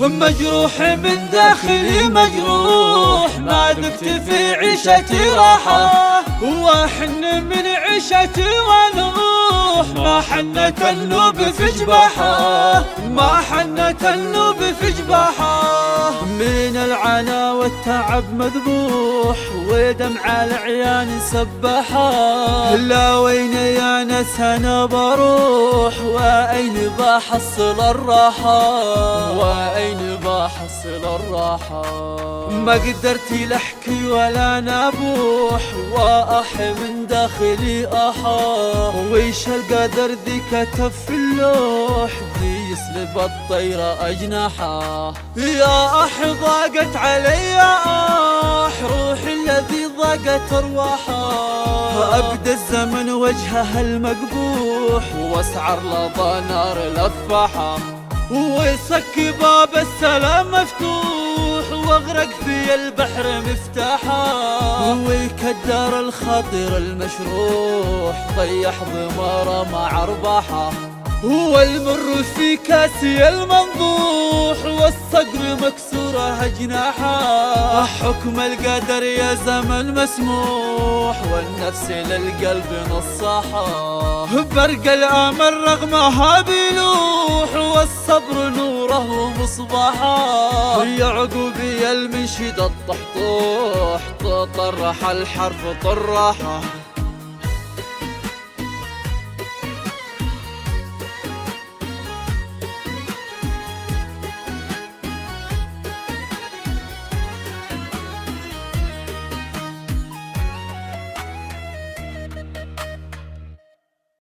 مجروح من داخلي مجروح، ما ذقت في عيشتي راحة، واحن من عيشتي ونوح، ما حنت النوب في جباحة، ما حنت النوب في جباحة. من العنا والتعب مذبوح، ودمع العيان سبحة، لا وين يا ناس انا بروح، واين بحصل الراحة، واين بحصل الراحة. ما قدرت لحكي ولا نبوح، واح من داخلي احا، ويش القدر ذي كتب في اللوح، ذي يسلب الطيرة اجنحه. يا اح ضاقت علي اح، روحي الذي ضاقت ارواحه، ابدا الزمن وجهها المقبوح، واسعر لظى نار الافاحه، ويسك باب السلام مفتوح، واغرق في البحر مفتاحا، ويكدر الخاطر المشروح، طيح ضماره مع ارباحه، والمر في كاسي المنضوح، والصقر مكسوره جناحه. حكم القدر يا زمن مسموح، والنفس للقلب نصاحه، برق الامل رغمها بيلوح، والصبر نوره مصباحه. يعقوبي المنشد الطحطوح، طرح الحرف طراحه،